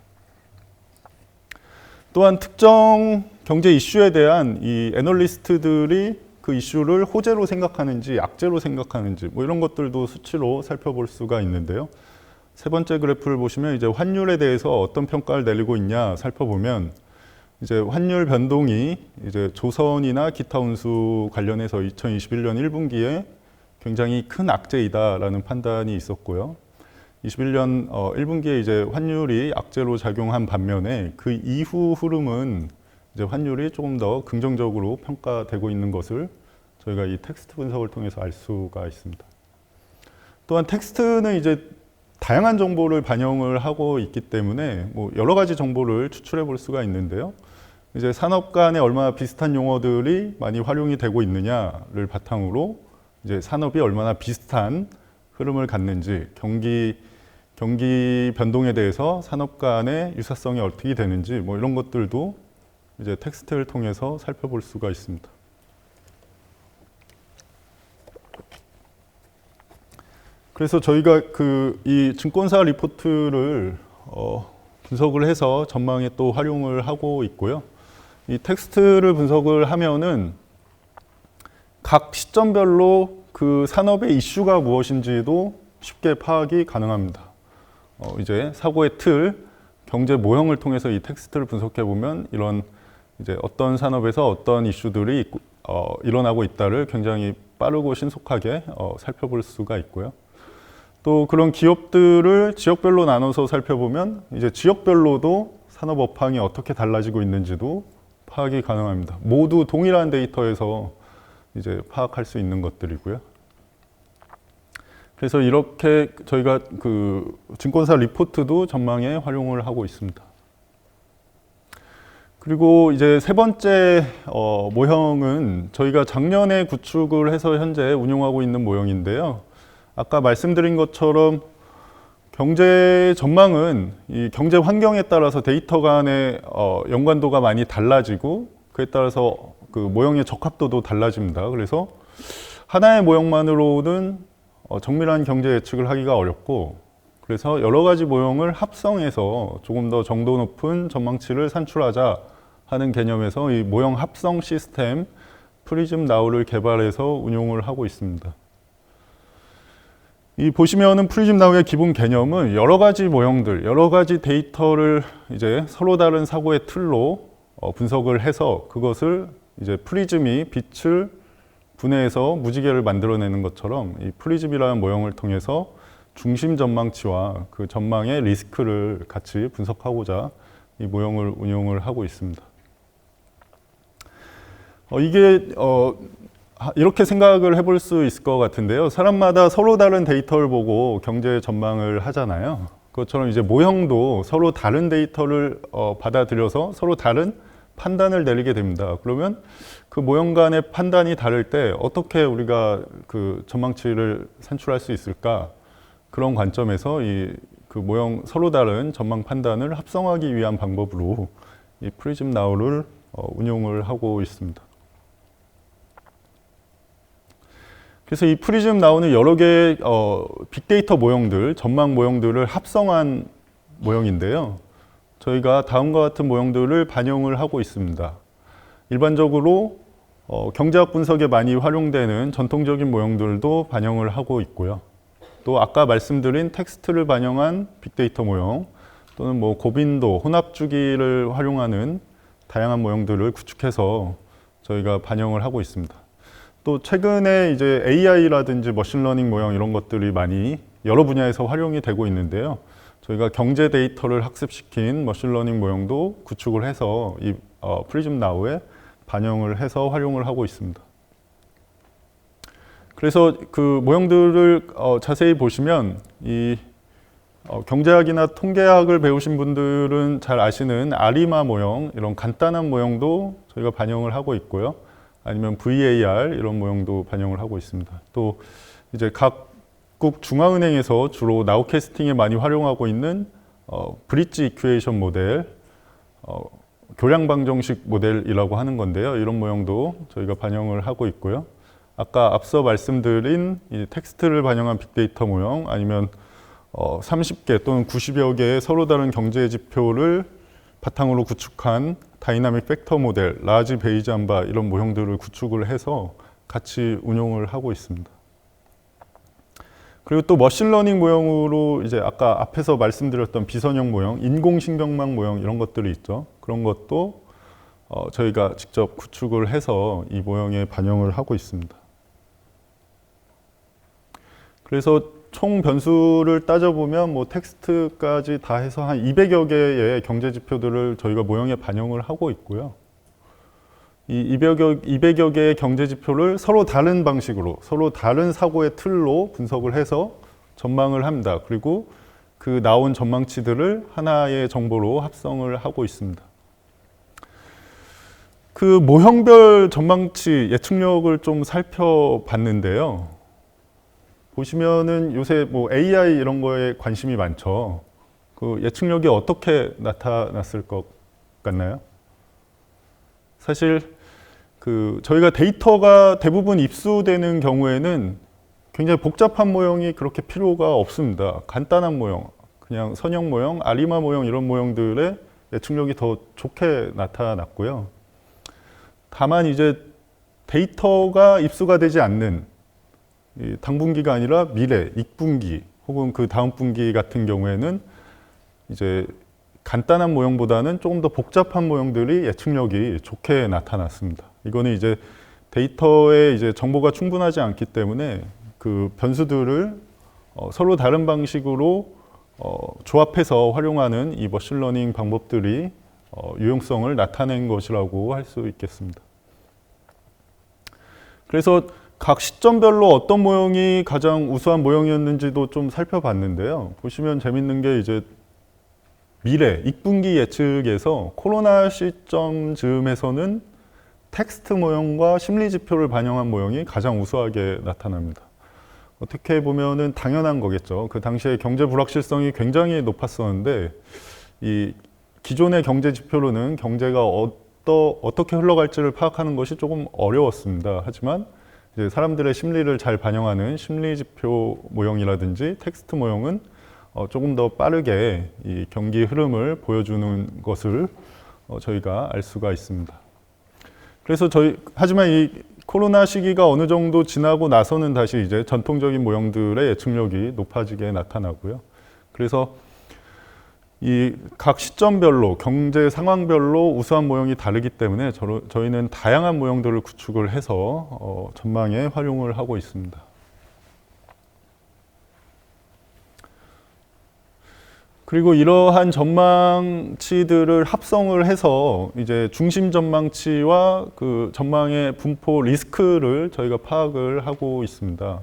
또한 특정 경제 이슈에 대한 이 애널리스트들이 그 이슈를 호재로 생각하는지 악재로 생각하는지 뭐 이런 것들도 수치로 살펴볼 수가 있는데요. 세 번째 그래프를 보시면 이제 환율에 대해서 어떤 평가를 내리고 있냐 살펴보면 이제 환율 변동이 이제 조선이나 기타 운수 관련해서 2021년 1분기에 굉장히 큰 악재이다라는 판단이 있었고요. 21년 1분기에 이제 환율이 악재로 작용한 반면에 그 이후 흐름은 이제 환율이 조금 더 긍정적으로 평가되고 있는 것을 저희가 이 텍스트 분석을 통해서 알 수가 있습니다. 또한 텍스트는 이제 다양한 정보를 반영을 하고 있기 때문에 뭐 여러 가지 정보를 추출해 볼 수가 있는데요. 이제 산업 간에 얼마나 비슷한 용어들이 많이 활용이 되고 있느냐를 바탕으로 이제 산업이 얼마나 비슷한 흐름을 갖는지 경기 변동에 대해서 산업 간의 유사성이 어떻게 되는지 뭐 이런 것들도 이제 텍스트를 통해서 살펴볼 수가 있습니다. 그래서 저희가 이 증권사 리포트를 분석을 해서 전망에 또 활용을 하고 있고요. 이 텍스트를 분석을 하면은 각 시점별로 그 산업의 이슈가 무엇인지도 쉽게 파악이 가능합니다. 이제 사고의 틀, 경제 모형을 통해서 이 텍스트를 분석해 보면 이런 이제 어떤 산업에서 어떤 이슈들이 일어나고 있다를 굉장히 빠르고 신속하게 살펴볼 수가 있고요. 또 그런 기업들을 지역별로 나눠서 살펴보면 이제 지역별로도 산업 업황이 어떻게 달라지고 있는지도 파악이 가능합니다. 모두 동일한 데이터에서 이제 파악할 수 있는 것들이고요. 그래서 이렇게 저희가 그 증권사 리포트도 전망에 활용을 하고 있습니다. 그리고 이제 세 번째 모형은 저희가 작년에 구축을 해서 현재 운용하고 있는 모형인데요. 아까 말씀드린 것처럼 경제 전망은 이 경제 환경에 따라서 데이터 간의 연관도가 많이 달라지고 그에 따라서 그 모형의 적합도도 달라집니다. 그래서 하나의 모형만으로는 정밀한 경제 예측을 하기가 어렵고 그래서 여러 가지 모형을 합성해서 조금 더 정도 높은 전망치를 산출하자 하는 개념에서 이 모형 합성 시스템 프리즘 나우를 개발해서 운용을 하고 있습니다. 이 보시면은 프리즘 나우의 기본 개념은 여러 가지 모형들, 여러 가지 데이터를 이제 서로 다른 사고의 틀로 분석을 해서 그것을 이제 프리즘이 빛을 분해해서 무지개를 만들어내는 것처럼 이 프리즘이라는 모형을 통해서 중심 전망치와 그 전망의 리스크를 같이 분석하고자 이 모형을 운용을 하고 있습니다. 이게 이렇게 생각을 해볼 수 있을 것 같은데요. 사람마다 서로 다른 데이터를 보고 경제 전망을 하잖아요. 그것처럼 이제 모형도 서로 다른 데이터를 받아들여서 서로 다른 판단을 내리게 됩니다. 그러면 그 모형 간의 판단이 다를 때 어떻게 우리가 그 전망치를 산출할 수 있을까? 그런 관점에서 그 모형 서로 다른 전망 판단을 합성하기 위한 방법으로 이 프리즘 나우를 운용을 하고 있습니다. 그래서 이 프리즘 나우는 여러 개의 빅데이터 모형들, 전망 모형들을 합성한 모형인데요. 저희가 다음과 같은 모형들을 반영을 하고 있습니다. 일반적으로 경제학 분석에 많이 활용되는 전통적인 모형들도 반영을 하고 있고요. 또 아까 말씀드린 텍스트를 반영한 빅데이터 모형 또는 뭐 고빈도, 혼합주기를 활용하는 다양한 모형들을 구축해서 저희가 반영을 하고 있습니다. 또 최근에 이제 AI라든지 머신러닝 모형 이런 것들이 많이 여러 분야에서 활용이 되고 있는데요. 저희가 경제 데이터를 학습시킨 머신러닝 모형도 구축을 해서 이 프리즘 나우에 반영을 해서 활용을 하고 있습니다. 그래서 그 모형들을 자세히 보시면 이 경제학이나 통계학을 배우신 분들은 잘 아시는 아리마 모형, 이런 간단한 모형도 저희가 반영을 하고 있고요. 아니면 VAR 이런 모형도 반영을 하고 있습니다. 또 이제 각국 중앙은행에서 주로 나우캐스팅에 많이 활용하고 있는 브릿지 이큐에이션 모델, 교량방정식 모델이라고 하는 건데요. 이런 모형도 저희가 반영을 하고 있고요. 아까 앞서 말씀드린 이 텍스트를 반영한 빅데이터 모형, 아니면 30개 또는 90여 개의 서로 다른 경제 지표를 바탕으로 구축한 다이나믹 팩터 모델, 라지 베이잠바 이런 모형들을 구축을 해서 같이 운용을 하고 있습니다. 그리고 또 머신러닝 모형으로 이제 아까 앞에서 말씀드렸던 비선형 모형, 인공신경망 모형 이런 것들이 있죠. 그런 것도 저희가 직접 구축을 해서 이 모형에 반영을 하고 있습니다. 그래서 총 변수를 따져보면 뭐 텍스트까지 다 해서 한 200여 개의 경제 지표들을 저희가 모형에 반영을 하고 있고요. 이 200여 개의 경제 지표를 서로 다른 방식으로, 서로 다른 사고의 틀로 분석을 해서 전망을 합니다. 그리고 그 나온 전망치들을 하나의 정보로 합성을 하고 있습니다. 그 모형별 전망치 예측력을 좀 살펴봤는데요. 보시면은 요새 뭐 AI 이런 거에 관심이 많죠. 그 예측력이 어떻게 나타났을 것 같나요? 사실 그 저희가 데이터가 대부분 입수되는 경우에는 굉장히 복잡한 모형이 그렇게 필요가 없습니다. 간단한 모형, 그냥 선형 모형, 아리마 모형 이런 모형들의 예측력이 더 좋게 나타났고요. 다만 이제 데이터가 입수가 되지 않는 당분기가 아니라 미래, 익분기 혹은 그 다음 분기 같은 경우에는 이제 간단한 모형보다는 조금 더 복잡한 모형들이 예측력이 좋게 나타났습니다. 이거는 이제 데이터에 이제 정보가 충분하지 않기 때문에 그 변수들을 서로 다른 방식으로 조합해서 활용하는 이 머신러닝 방법들이 유용성을 나타낸 것이라고 할 수 있겠습니다. 그래서 각 시점별로 어떤 모형이 가장 우수한 모형이었는지도 좀 살펴봤는데요. 보시면 재밌는 게 이제 미래, 익분기 예측에서 코로나 시점 즈음에서는 텍스트 모형과 심리 지표를 반영한 모형이 가장 우수하게 나타납니다. 어떻게 보면은 당연한 거겠죠. 그 당시에 경제 불확실성이 굉장히 높았었는데 이 기존의 경제 지표로는 경제가 어떻게 흘러갈지를 파악하는 것이 조금 어려웠습니다. 하지만 이제 사람들의 심리를 잘 반영하는 심리 지표 모형이라든지 텍스트 모형은 조금 더 빠르게 이 경기 흐름을 보여주는 것을 저희가 알 수가 있습니다. 그래서 하지만 이 코로나 시기가 어느 정도 지나고 나서는 다시 이제 전통적인 모형들의 예측력이 높아지게 나타나고요. 그래서 이 각 시점별로 경제 상황별로 우수한 모형이 다르기 때문에 저희는 다양한 모형들을 구축을 해서 전망에 활용을 하고 있습니다. 그리고 이러한 전망치들을 합성을 해서 이제 중심 전망치와 그 전망의 분포 리스크를 저희가 파악을 하고 있습니다.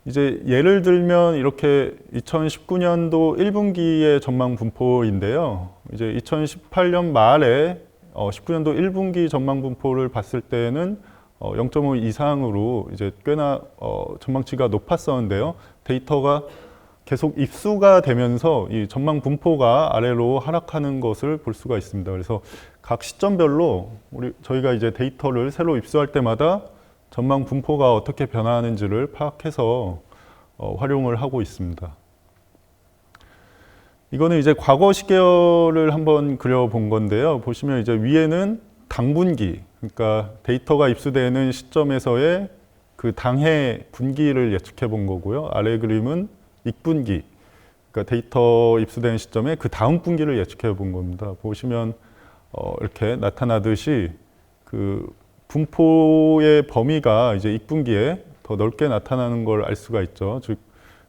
이제 예를 들면 이렇게 2019년도 1분기의 전망 분포인데요. 이제 2018년 말에 19년도 1분기 전망 분포를 봤을 때는 0.5 이상으로 이제 꽤나 전망치가 높았었는데요. 데이터가 계속 입수가 되면서 이 전망 분포가 아래로 하락하는 것을 볼 수가 있습니다. 그래서 각 시점별로 저희가 이제 데이터를 새로 입수할 때마다 전망 분포가 어떻게 변화하는지를 파악해서 활용을 하고 있습니다. 이거는 이제 과거 시계열을 한번 그려본 건데요. 보시면 이제 위에는 당분기, 그러니까 데이터가 입수되는 시점에서의 그 당해 분기를 예측해 본 거고요. 아래 그림은 익분기, 그러니까 데이터 입수되는 시점에 그 다음 분기를 예측해 본 겁니다. 보시면 이렇게 나타나듯이 그 분포의 범위가 이제 익분기에 더 넓게 나타나는 걸 알 수가 있죠. 즉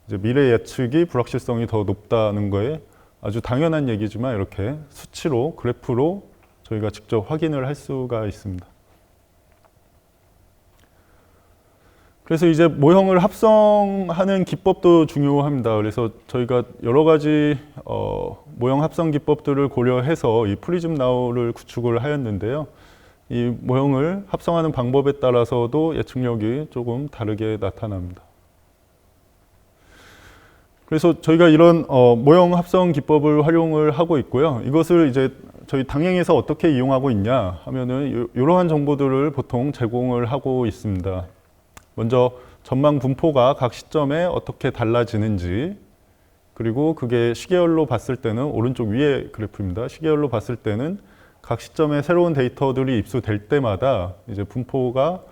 이제 미래 예측이 불확실성이 더 높다는 거에 아주 당연한 얘기지만 이렇게 수치로 그래프로 저희가 직접 확인을 할 수가 있습니다. 그래서 이제 모형을 합성하는 기법도 중요합니다. 그래서 저희가 여러 가지 모형 합성 기법들을 고려해서 이 프리즘 나우를 구축을 하였는데요. 이 모형을 합성하는 방법에 따라서도 예측력이 조금 다르게 나타납니다. 그래서 저희가 이런 모형 합성 기법을 활용을 하고 있고요. 이것을 이제 저희 당행에서 어떻게 이용하고 있냐 하면은 이러한 정보들을 보통 제공을 하고 있습니다. 먼저 전망 분포가 각 시점에 어떻게 달라지는지, 그리고 그게 시계열로 봤을 때는 오른쪽 위에 그래프입니다. 시계열로 봤을 때는 각 시점에 새로운 데이터들이 입수될 때마다 이제 분포가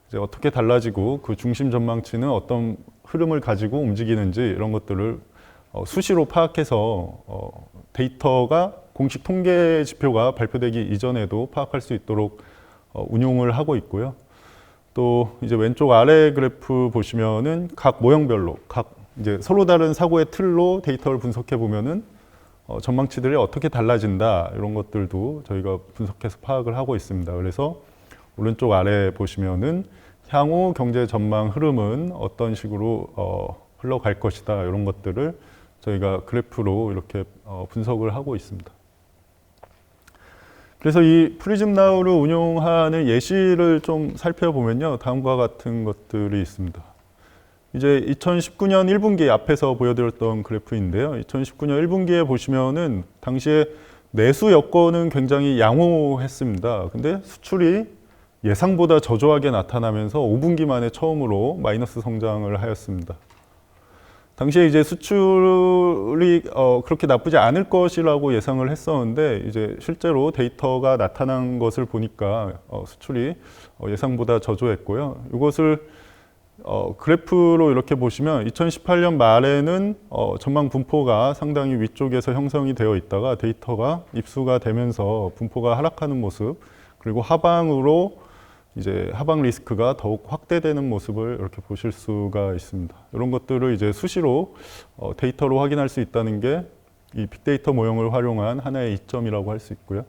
이제 어떻게 달라지고 그 중심 전망치는 어떤 흐름을 가지고 움직이는지 이런 것들을 수시로 파악해서 데이터가 공식 통계 지표가 발표되기 이전에도 파악할 수 있도록 운용을 하고 있고요. 또 이제 왼쪽 아래 그래프 보시면은 각 모형별로 각 이제 서로 다른 사고의 틀로 데이터를 분석해 보면은 전망치들이 어떻게 달라진다 이런 것들도 저희가 분석해서 파악을 하고 있습니다. 그래서 오른쪽 아래 보시면은 향후 경제 전망 흐름은 어떤 식으로 흘러갈 것이다 이런 것들을 저희가 그래프로 이렇게 분석을 하고 있습니다. 그래서 이 프리즘 나우를 운용하는 예시를 좀 살펴보면요. 다음과 같은 것들이 있습니다. 이제 2019년 1분기 앞에서 보여드렸던 그래프인데요. 2019년 1분기에 보시면은 당시에 내수 여건은 굉장히 양호했습니다. 근데 수출이 예상보다 저조하게 나타나면서 5분기 만에 처음으로 마이너스 성장을 하였습니다. 당시에 이제 수출이 그렇게 나쁘지 않을 것이라고 예상을 했었는데 이제 실제로 데이터가 나타난 것을 보니까 수출이 예상보다 저조했고요. 이것을 그래프로 이렇게 보시면 2018년 말에는 전망 분포가 상당히 위쪽에서 형성이 되어 있다가 데이터가 입수가 되면서 분포가 하락하는 모습, 그리고 하방으로 이제 하방 리스크가 더욱 확대되는 모습을 이렇게 보실 수가 있습니다. 이런 것들을 이제 수시로 데이터로 확인할 수 있다는 게 이 빅데이터 모형을 활용한 하나의 이점이라고 할 수 있고요.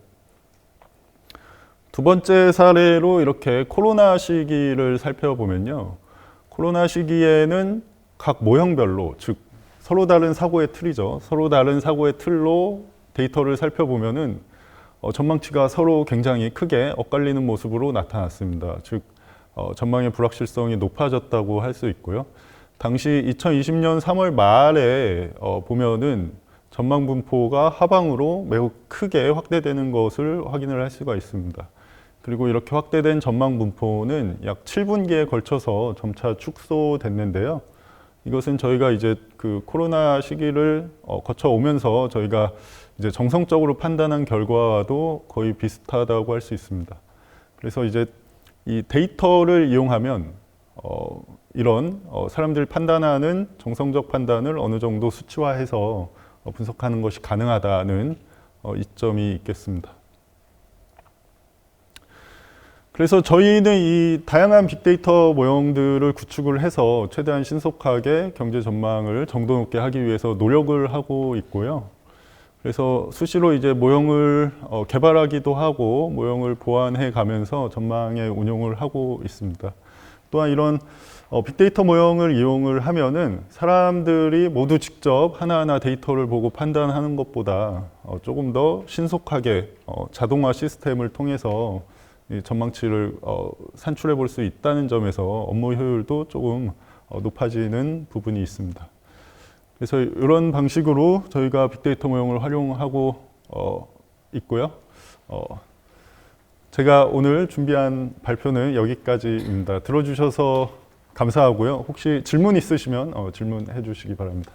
두 번째 사례로 이렇게 코로나 시기를 살펴보면요. 코로나 시기에는 각 모형별로, 즉 서로 다른 사고의 틀이죠. 서로 다른 사고의 틀로 데이터를 살펴보면은 전망치가 서로 굉장히 크게 엇갈리는 모습으로 나타났습니다. 즉 전망의 불확실성이 높아졌다고 할 수 있고요. 당시 2020년 3월 말에 보면은 전망 분포가 하방으로 매우 크게 확대되는 것을 확인을 할 수가 있습니다. 그리고 이렇게 확대된 전망 분포는 약 7분기에 걸쳐서 점차 축소됐는데요. 이것은 저희가 이제 그 코로나 시기를 거쳐 오면서 저희가 이제 정성적으로 판단한 결과와도 거의 비슷하다고 할 수 있습니다. 그래서 이제 이 데이터를 이용하면 이런 사람들이 판단하는 정성적 판단을 어느 정도 수치화해서 분석하는 것이 가능하다는 이점이 있겠습니다. 그래서 저희는 이 다양한 빅데이터 모형들을 구축을 해서 최대한 신속하게 경제 전망을 정도 높게 하기 위해서 노력을 하고 있고요. 그래서 수시로 이제 모형을 개발하기도 하고 모형을 보완해 가면서 전망에 운용을 하고 있습니다. 또한 이런 빅데이터 모형을 이용을 하면은 사람들이 모두 직접 하나하나 데이터를 보고 판단하는 것보다 조금 더 신속하게 자동화 시스템을 통해서 이 전망치를 산출해 볼 수 있다는 점에서 업무 효율도 조금 높아지는 부분이 있습니다. 그래서 이런 방식으로 저희가 빅데이터 모형을 활용하고 있고요. 제가 오늘 준비한 발표는 여기까지입니다. 들어주셔서 감사하고요. 혹시 질문 있으시면 질문해 주시기 바랍니다.